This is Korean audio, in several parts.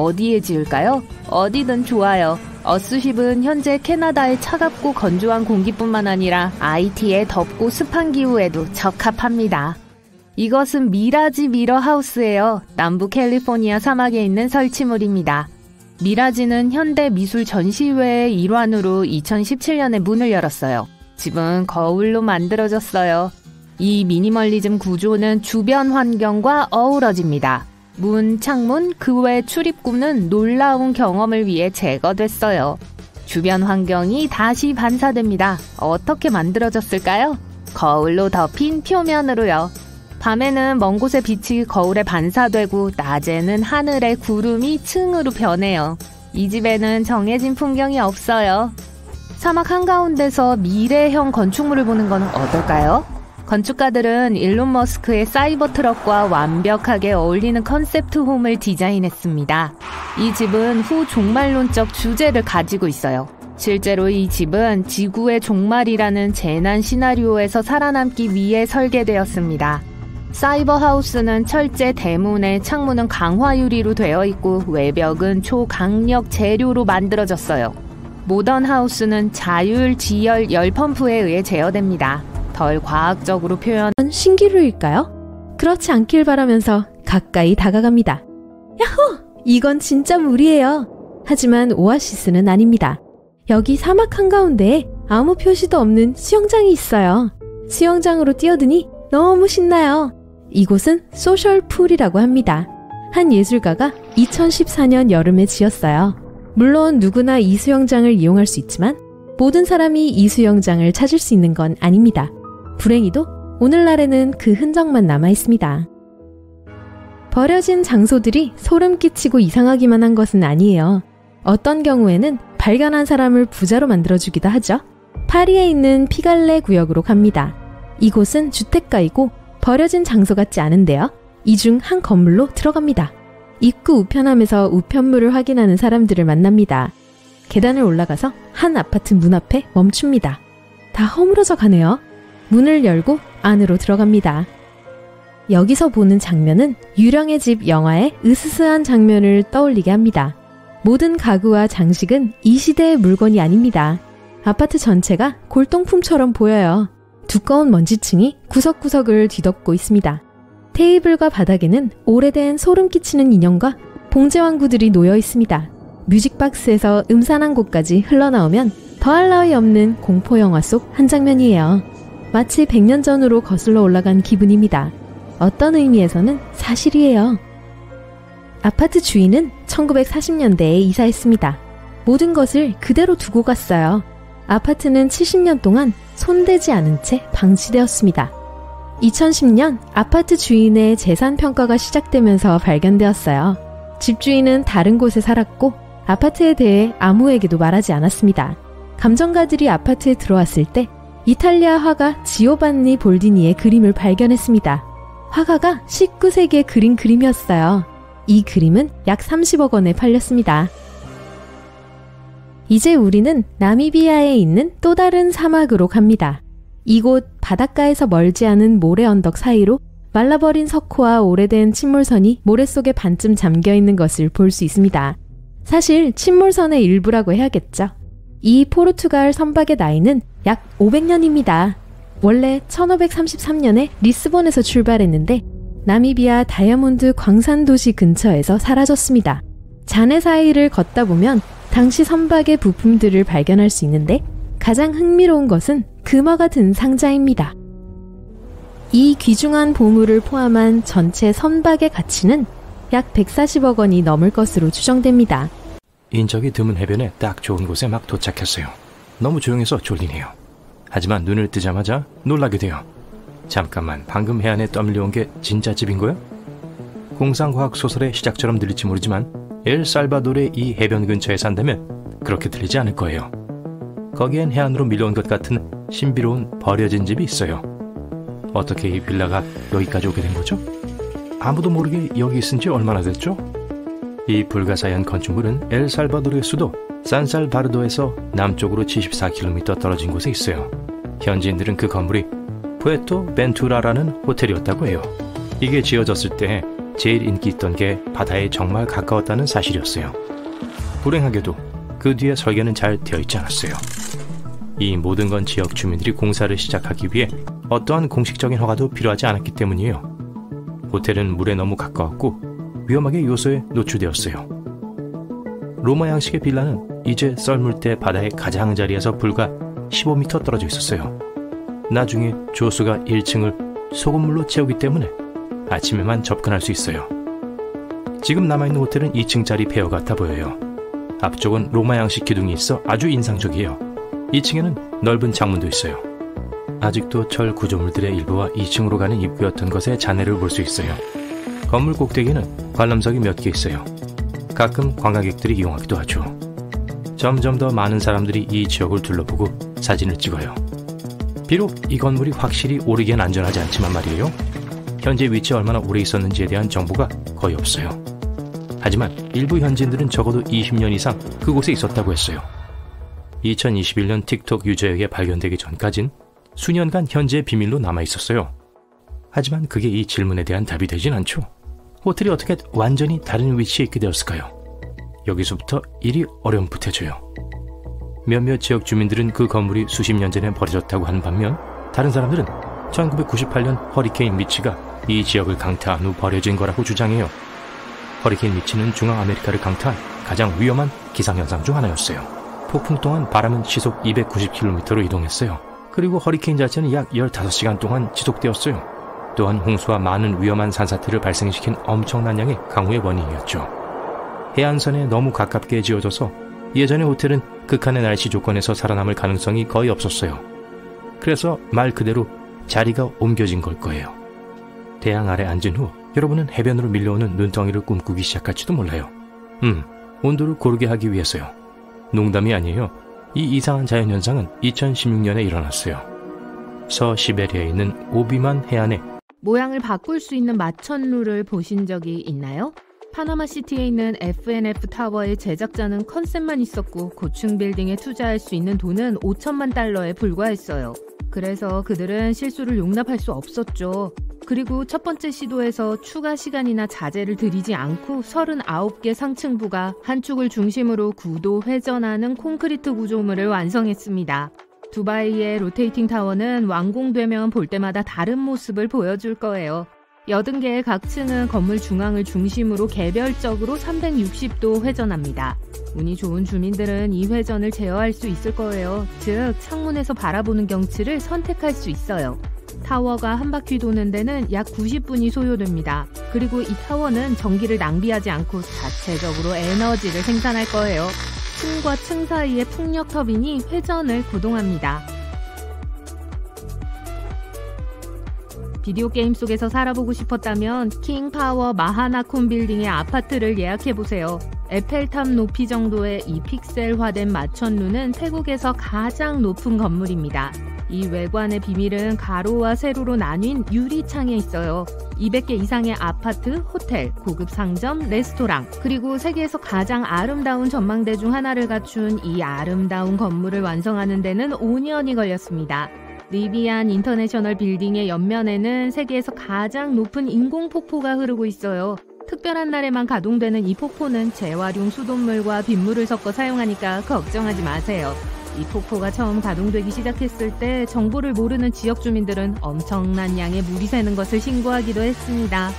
어디에 지을까요? 어디든 좋아요. 어스쉽은 현재 캐나다의 차갑고 건조한 공기뿐만 아니라 IT의 덥고 습한 기후에도 적합합니다. 이것은 미라지 미러 하우스예요. 남부 캘리포니아 사막에 있는 설치물입니다. 미라지는 현대 미술 전시회의 일환으로 2017년에 문을 열었어요. 집은 거울로 만들어졌어요. 이 미니멀리즘 구조는 주변 환경과 어우러집니다. 문, 창문, 그 외 출입구는 놀라운 경험을 위해 제거됐어요. 주변 환경이 다시 반사됩니다. 어떻게 만들어졌을까요? 거울로 덮인 표면으로요. 밤에는 먼 곳의 빛이 거울에 반사되고 낮에는 하늘의 구름이 층으로 변해요. 이 집에는 정해진 풍경이 없어요. 사막 한가운데서 미래형 건축물을 보는 건 어떨까요? 건축가들은 일론 머스크의 사이버 트럭과 완벽하게 어울리는 컨셉트 홈을 디자인했습니다. 이 집은 후 종말론적 주제를 가지고 있어요. 실제로 이 집은 지구의 종말이라는 재난 시나리오에서 살아남기 위해 설계되었습니다. 사이버 하우스는 철제 대문에 창문은 강화 유리로 되어 있고 외벽은 초강력 재료로 만들어졌어요. 모던 하우스는 자율 지열 열 펌프에 의해 제어됩니다. 덜 과학적으로 표현 신기루일까요? 그렇지 않길 바라면서 가까이 다가갑니다. 야호! 이건 진짜 물이에요. 하지만 오아시스는 아닙니다. 여기 사막 한가운데에 아무 표시도 없는 수영장이 있어요. 수영장으로 뛰어드니 너무 신나요. 이곳은 소셜풀이라고 합니다. 한 예술가가 2014년 여름에 지었어요. 물론 누구나 이 수영장을 이용할 수 있지만 모든 사람이 이 수영장을 찾을 수 있는 건 아닙니다. 불행히도 오늘날에는 그 흔적만 남아 있습니다. 버려진 장소들이 소름 끼치고 이상하기만 한 것은 아니에요. 어떤 경우에는 발견한 사람을 부자로 만들어주기도 하죠. 파리에 있는 피갈레 구역으로 갑니다. 이곳은 주택가이고 버려진 장소 같지 않은데요. 이 중 한 건물로 들어갑니다. 입구 우편함에서 우편물을 확인하는 사람들을 만납니다. 계단을 올라가서 한 아파트 문 앞에 멈춥니다. 다 허물어져 가네요. 문을 열고 안으로 들어갑니다. 여기서 보는 장면은 유령의 집 영화의 으스스한 장면을 떠올리게 합니다. 모든 가구와 장식은 이 시대의 물건이 아닙니다. 아파트 전체가 골동품처럼 보여요. 두꺼운 먼지층이 구석구석을 뒤덮고 있습니다. 테이블과 바닥에는 오래된 소름 끼치는 인형과 봉제왕구들이 놓여 있습니다. 뮤직박스에서 음산한 곡까지 흘러나오면 더할 나위 없는 공포영화 속 한 장면이에요. 마치 100년 전으로 거슬러 올라간 기분입니다. 어떤 의미에서는 사실이에요. 아파트 주인은 1940년대에 이사했습니다. 모든 것을 그대로 두고 갔어요. 아파트는 70년 동안 손대지 않은 채 방치되었습니다. 2010년 아파트 주인의 재산 평가가 시작되면서 발견되었어요. 집주인은 다른 곳에 살았고 아파트에 대해 아무에게도 말하지 않았습니다. 감정가들이 아파트에 들어왔을 때 이탈리아 화가 지오반니 볼디니의 그림을 발견했습니다. 화가가 19세기에 그린 그림이었어요. 이 그림은 약 30억 원에 팔렸습니다. 이제 우리는 나미비아에 있는 또 다른 사막으로 갑니다. 이곳 바닷가에서 멀지 않은 모래 언덕 사이로 말라버린 석호와 오래된 침몰선이 모래 속에 반쯤 잠겨있는 것을 볼 수 있습니다. 사실 침몰선의 일부라고 해야겠죠. 이 포르투갈 선박의 나이는 약 500년입니다. 원래 1533년에 리스본에서 출발했는데 나미비아 다이아몬드 광산 도시 근처에서 사라졌습니다. 잔해 사이를 걷다 보면 당시 선박의 부품들을 발견할 수 있는데 가장 흥미로운 것은 금화가 든 상자입니다. 이 귀중한 보물을 포함한 전체 선박의 가치는 약 140억 원이 넘을 것으로 추정됩니다. 인적이 드문 해변에 딱 좋은 곳에 막 도착했어요. 너무 조용해서 졸리네요. 하지만 눈을 뜨자마자 놀라게 돼요. 잠깐만, 방금 해안에 떠밀려온 게 진짜 집인 거야? 공상과학 소설의 시작처럼 들릴지 모르지만 엘살바도르의 이 해변 근처에 산다면 그렇게 들리지 않을 거예요. 거기엔 해안으로 밀려온 것 같은 신비로운 버려진 집이 있어요. 어떻게 이 빌라가 여기까지 오게 된 거죠? 아무도 모르게 여기 있은 지 얼마나 됐죠? 이 불가사의한 건축물은 엘살바도르의 수도 산살바르도에서 남쪽으로 74km 떨어진 곳에 있어요. 현지인들은 그 건물이 푸에토 벤투라라는 호텔이었다고 해요. 이게 지어졌을 때 제일 인기 있던 게 바다에 정말 가까웠다는 사실이었어요. 불행하게도 그 뒤에 설계는 잘 되어 있지 않았어요. 이 모든 건 지역 주민들이 공사를 시작하기 위해 어떠한 공식적인 허가도 필요하지 않았기 때문이에요. 호텔은 물에 너무 가까웠고 위험하게 요소에 노출되었어요. 로마 양식의 빌라는 이제 썰물 때 바다의 가장자리에서 불과 15m 떨어져 있었어요. 나중에 조수가 1층을 소금물로 채우기 때문에 아침에만 접근할 수 있어요. 지금 남아있는 호텔은 2층짜리 폐허 같아 보여요. 앞쪽은 로마 양식 기둥이 있어 아주 인상적이에요. 2층에는 넓은 창문도 있어요. 아직도 철 구조물들의 일부와 2층으로 가는 입구였던 것의 잔해를 볼 수 있어요. 건물 꼭대기에는 관람석이 몇 개 있어요. 가끔 관광객들이 이용하기도 하죠. 점점 더 많은 사람들이 이 지역을 둘러보고 사진을 찍어요. 비록 이 건물이 확실히 오르기엔 안전하지 않지만 말이에요. 현재 위치에 얼마나 오래 있었는지에 대한 정보가 거의 없어요. 하지만 일부 현지인들은 적어도 20년 이상 그곳에 있었다고 했어요. 2021년 틱톡 유저에게 발견되기 전까진 수년간 현지의 비밀로 남아있었어요. 하지만 그게 이 질문에 대한 답이 되진 않죠. 호텔이 어떻게 완전히 다른 위치에 있게 되었을까요? 여기서부터 일이 어렴풋해져요. 몇몇 지역 주민들은 그 건물이 수십 년 전에 버려졌다고 하는 반면 다른 사람들은 1998년 허리케인 미치가 이 지역을 강타한 후 버려진 거라고 주장해요. 허리케인 미치는 중앙아메리카를 강타한 가장 위험한 기상현상 중 하나였어요. 폭풍 동안 바람은 시속 290km로 이동했어요. 그리고 허리케인 자체는 약 15시간 동안 지속되었어요. 또한 홍수와 많은 위험한 산사태를 발생시킨 엄청난 양의 강우의 원인이었죠. 해안선에 너무 가깝게 지어져서 예전의 호텔은 극한의 날씨 조건에서 살아남을 가능성이 거의 없었어요. 그래서 말 그대로 자리가 옮겨진 걸 거예요. 태양 아래 앉은 후 여러분은 해변으로 밀려오는 눈덩이를 꿈꾸기 시작할지도 몰라요. 온도를 고르게 하기 위해서요. 농담이 아니에요. 이 이상한 자연현상은 2016년에 일어났어요. 서시베리아에 있는 오비만 해안에 모양을 바꿀 수 있는 마천루를 보신 적이 있나요? 파나마시티에 있는 FNF 타워의 제작자는 컨셉만 있었고 고층 빌딩에 투자할 수 있는 돈은 5천만 달러에 불과했어요. 그래서 그들은 실수를 용납할 수 없었죠. 그리고 첫 번째 시도에서 추가 시간이나 자재를 들이지 않고 39개 상층부가 한 축을 중심으로 구도 회전하는 콘크리트 구조물을 완성했습니다. 두바이의 로테이팅 타워는 완공되면 볼 때마다 다른 모습을 보여줄 거예요. 80개의 각 층은 건물 중앙을 중심으로 개별적으로 360도 회전합니다. 운이 좋은 주민들은 이 회전을 제어할 수 있을 거예요. 즉, 창문에서 바라보는 경치를 선택할 수 있어요. 타워가 한 바퀴 도는 데는 약 90분이 소요됩니다. 그리고 이 타워는 전기를 낭비하지 않고 자체적으로 에너지를 생산할 거예요. 층과 층 사이의 풍력 터빈이 회전을 구동합니다. 비디오 게임 속에서 살아보고 싶었다면 킹파워 마하나콘 빌딩의 아파트를 예약해보세요. 에펠탑 높이 정도의 이 픽셀화된 마천루는 태국에서 가장 높은 건물입니다. 이 외관의 비밀은 가로와 세로로 나뉜 유리창에 있어요. 200개 이상의 아파트, 호텔, 고급 상점, 레스토랑, 그리고 세계에서 가장 아름다운 전망대 중 하나를 갖춘 이 아름다운 건물을 완성하는 데는 5년이 걸렸습니다. 리비안 인터내셔널 빌딩의 옆면에는 세계에서 가장 높은 인공폭포가 흐르고 있어요. 특별한 날에만 가동되는 이 폭포는 재활용 수돗물과 빗물을 섞어 사용하니까 걱정하지 마세요. 이 폭포가 처음 가동되기 시작했을 때 정보를 모르는 지역 주민들은 엄청난 양의 물이 새는 것을 신고하기도 했습니다.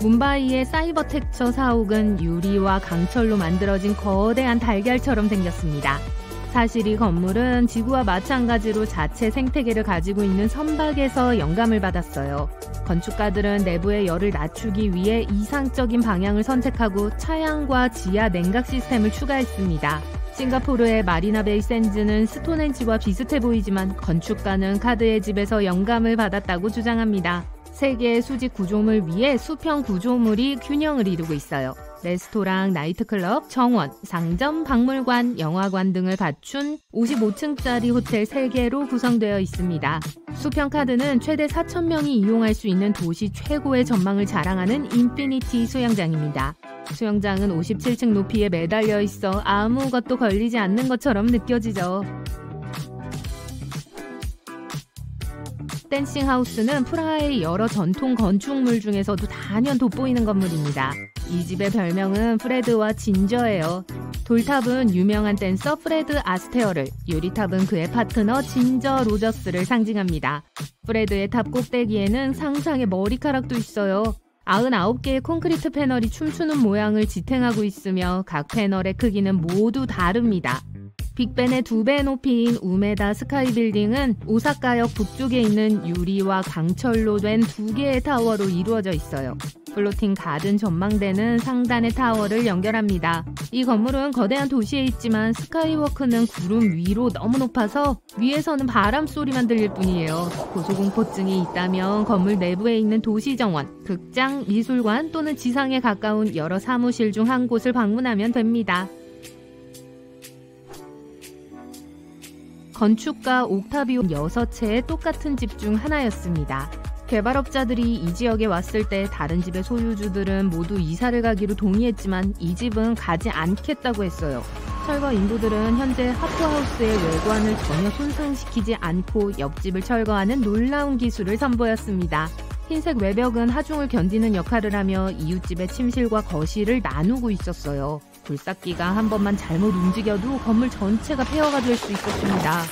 뭄바이의 사이버 텍처 사옥은 유리와 강철로 만들어진 거대한 달걀처럼 생겼습니다. 사실 이 건물은 지구와 마찬가지로 자체 생태계를 가지고 있는 선박에서 영감을 받았어요. 건축가들은 내부의 열을 낮추기 위해 이상적인 방향을 선택하고 차양과 지하 냉각 시스템을 추가했습니다. 싱가포르의 마리나베이 샌즈는 스톤헨지와 비슷해 보이지만 건축가는 카드의 집에서 영감을 받았다고 주장합니다. 세 개의 수직 구조물 위에 수평 구조물이 균형을 이루고 있어요. 레스토랑, 나이트클럽, 정원, 상점, 박물관, 영화관 등을 갖춘 55층짜리 호텔 3개로 구성되어 있습니다. 수평 카드는 최대 4,000명이 이용할 수 있는 도시 최고의 전망을 자랑하는 인피니티 수영장입니다. 수영장은 57층 높이에 매달려 있어 아무것도 걸리지 않는 것처럼 느껴지죠. 댄싱 하우스는 프라하의 여러 전통 건축물 중에서도 단연 돋보이는 건물입니다. 이 집의 별명은 프레드와 진저예요. 돌탑은 유명한 댄서 프레드 아스테어를, 유리탑은 그의 파트너 진저 로저스를 상징합니다. 프레드의 탑 꼭대기에는 상상의 머리카락도 있어요. 99개의 콘크리트 패널이 춤추는 모양을 지탱하고 있으며 각 패널의 크기는 모두 다릅니다. 빅벤의 2배 높이인 우메다 스카이 빌딩은 오사카역 북쪽에 있는 유리와 강철로 된 2개의 타워로 이루어져 있어요. 플로팅 가든 전망대는 상단의 타워를 연결합니다. 이 건물은 거대한 도시에 있지만 스카이워크는 구름 위로 너무 높아서 위에서는 바람 소리만 들릴 뿐이에요. 고소공포증이 있다면 건물 내부에 있는 도시정원, 극장, 미술관 또는 지상에 가까운 여러 사무실 중 한 곳을 방문하면 됩니다. 건축가 옥타비오 6채의 똑같은 집 중 하나였습니다. 개발업자들이 이 지역에 왔을 때 다른 집의 소유주들은 모두 이사를 가기로 동의했지만 이 집은 가지 않겠다고 했어요. 철거 인부들은 현재 하프하우스의 외관을 전혀 손상시키지 않고 옆집을 철거하는 놀라운 기술을 선보였습니다. 흰색 외벽은 하중을 견디는 역할을 하며 이웃집의 침실과 거실을 나누고 있었어요. 굴삭기가 한 번만 잘못 움직여도 건물 전체가 폐허가 될 수 있었습니다.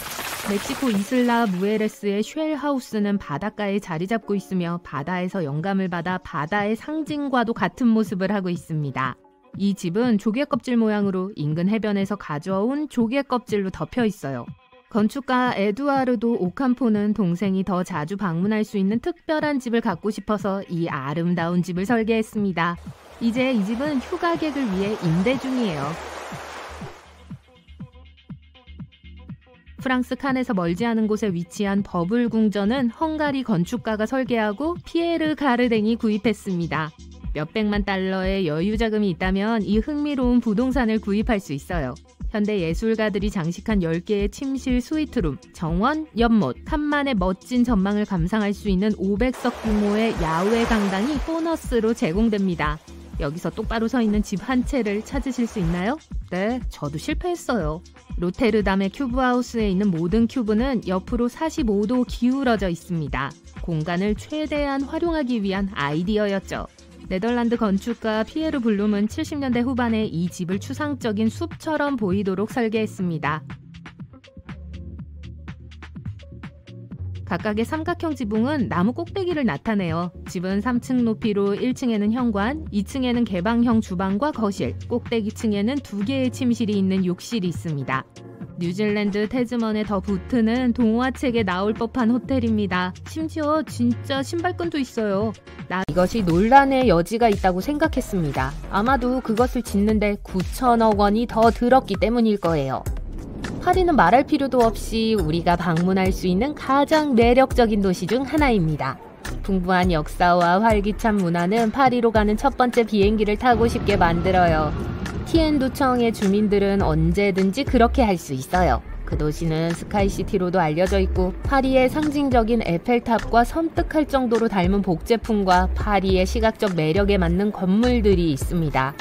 멕시코 이슬라 무에레스의 쉘하우스는 바닷가에 자리 잡고 있으며 바다에서 영감을 받아 바다의 상징과도 같은 모습을 하고 있습니다. 이 집은 조개 껍질 모양으로 인근 해변에서 가져온 조개 껍질로 덮여 있어요. 건축가 에두아르도 오캄포는 동생이 더 자주 방문할 수 있는 특별한 집을 갖고 싶어서 이 아름다운 집을 설계했습니다. 이제 이 집은 휴가객을 위해 임대 중이에요. 프랑스 칸에서 멀지 않은 곳에 위치한 버블 궁전은 헝가리 건축가가 설계하고 피에르 가르댕이 구입했습니다. 몇백만 달러의 여유 자금이 있다면 이 흥미로운 부동산을 구입할 수 있어요. 현대 예술가들이 장식한 10개의 침실 스위트룸, 정원, 연못, 칸만의 멋진 전망을 감상할 수 있는 500석 규모의 야외 강당이 보너스로 제공됩니다. 여기서 똑바로 서 있는 집 한 채를 찾으실 수 있나요? 네, 저도 실패했어요. 로테르담의 큐브하우스에 있는 모든 큐브는 옆으로 45도 기울어져 있습니다. 공간을 최대한 활용하기 위한 아이디어였죠. 네덜란드 건축가 피에르 블룸은 70년대 후반에 이 집을 추상적인 숲처럼 보이도록 설계했습니다. 각각의 삼각형 지붕은 나무 꼭대기를 나타내요. 집은 3층 높이로 1층에는 현관, 2층에는 개방형 주방과 거실, 꼭대기층에는 2개의 침실이 있는 욕실이 있습니다. 뉴질랜드 태즈먼의 더 부트는 동화책에 나올 법한 호텔입니다. 심지어 진짜 신발끈도 있어요. 나 이것이 논란의 여지가 있다고 생각했습니다. 아마도 그것을 짓는데 9천억 원이 더 들었기 때문일 거예요. 파리는 말할 필요도 없이 우리가 방문할 수 있는 가장 매력적인 도시 중 하나입니다. 풍부한 역사와 활기찬 문화는 파리로 가는 첫 번째 비행기를 타고 싶게 만들어요. 티엔두청의 주민들은 언제든지 그렇게 할 수 있어요. 그 도시는 스카이시티로도 알려져 있고 파리의 상징적인 에펠탑과 섬뜩할 정도로 닮은 복제품과 파리의 시각적 매력에 맞는 건물들이 있습니다.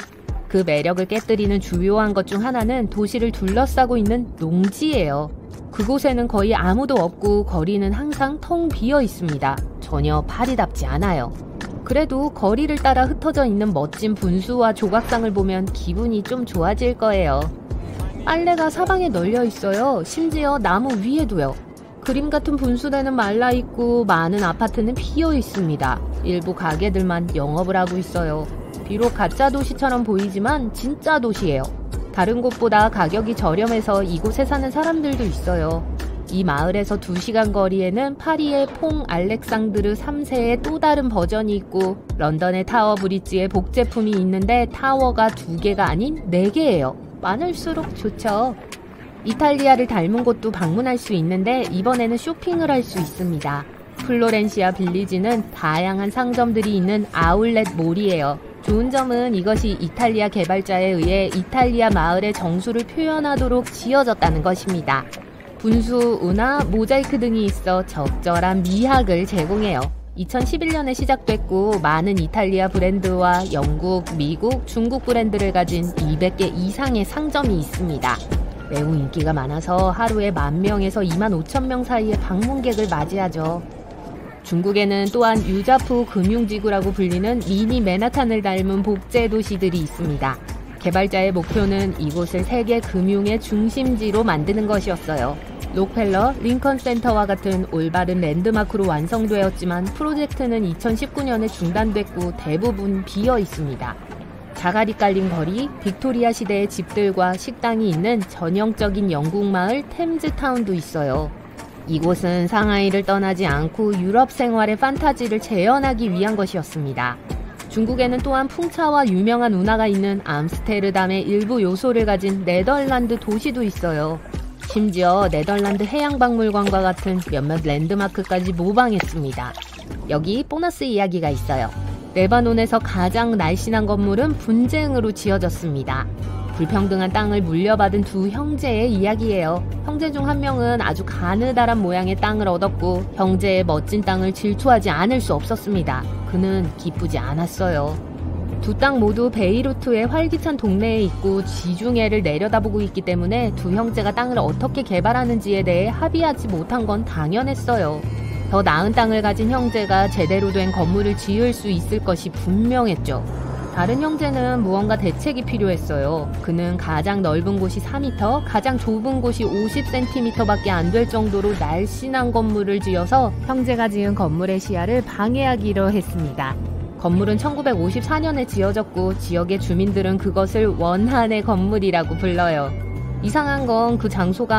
그 매력을 깨뜨리는 주요한 것 중 하나는 도시를 둘러싸고 있는 농지예요. 그곳에는 거의 아무도 없고 거리는 항상 텅 비어 있습니다. 전혀 파리답지 않아요. 그래도 거리를 따라 흩어져 있는 멋진 분수와 조각상을 보면 기분이 좀 좋아질 거예요. 빨래가 사방에 널려 있어요. 심지어 나무 위에도요. 그림 같은 분수대는 말라 있고 많은 아파트는 비어 있습니다. 일부 가게들만 영업을 하고 있어요. 비록 가짜 도시처럼 보이지만 진짜 도시예요. 다른 곳보다 가격이 저렴해서 이곳에 사는 사람들도 있어요. 이 마을에서 2시간 거리에는 파리의 퐁 알렉상드르 3세의 또 다른 버전이 있고 런던의 타워 브릿지에 복제품이 있는데 타워가 2개가 아닌 4개예요. 많을수록 좋죠. 이탈리아를 닮은 곳도 방문할 수 있는데 이번에는 쇼핑을 할 수 있습니다. 플로렌시아 빌리지는 다양한 상점들이 있는 아울렛 몰이에요. 좋은 점은 이것이 이탈리아 개발자에 의해 이탈리아 마을의 정수를 표현하도록 지어졌다는 것입니다. 분수, 운하, 모자이크 등이 있어 적절한 미학을 제공해요. 2011년에 시작됐고 많은 이탈리아 브랜드와 영국, 미국, 중국 브랜드를 가진 200개 이상의 상점이 있습니다. 매우 인기가 많아서 하루에 10,000명에서 25,000명 사이의 방문객을 맞이하죠. 중국에는 또한 유자푸 금융지구라고 불리는 미니 맨하탄을 닮은 복제 도시들이 있습니다. 개발자의 목표는 이곳을 세계 금융의 중심지로 만드는 것이었어요. 록펠러, 링컨 센터와 같은 올바른 랜드마크로 완성되었지만 프로젝트는 2019년에 중단됐고 대부분 비어 있습니다. 자갈이 깔린 거리, 빅토리아 시대의 집들과 식당이 있는 전형적인 영국 마을 템즈타운도 있어요. 이곳은 상하이를 떠나지 않고 유럽 생활의 판타지를 재현하기 위한 것이었습니다. 중국에는 또한 풍차와 유명한 운하가 있는 암스테르담의 일부 요소를 가진 네덜란드 도시도 있어요. 심지어 네덜란드 해양박물관과 같은 몇몇 랜드마크까지 모방했습니다. 여기 보너스 이야기가 있어요. 레바논에서 가장 날씬한 건물은 분쟁으로 지어졌습니다. 불평등한 땅을 물려받은 두 형제의 이야기예요. 형제 중 한 명은 아주 가느다란 모양의 땅을 얻었고 형제의 멋진 땅을 질투하지 않을 수 없었습니다. 그는 기쁘지 않았어요. 두 땅 모두 베이루트의 활기찬 동네에 있고 지중해를 내려다보고 있기 때문에 두 형제가 땅을 어떻게 개발하는지에 대해 합의하지 못한 건 당연했어요. 더 나은 땅을 가진 형제가 제대로 된 건물을 지을 수 있을 것이 분명했죠. 다른 형제는 무언가 대책이 필요했어요. 그는 가장 넓은 곳이 4m, 가장 좁은 곳이 50cm밖에 안 될 정도로 날씬한 건물을 지어서 형제가 지은 건물의 시야를 방해하기로 했습니다. 건물은 1954년에 지어졌고 지역의 주민들은 그것을 원한의 건물이라고 불러요. 이상한 건 그 장소가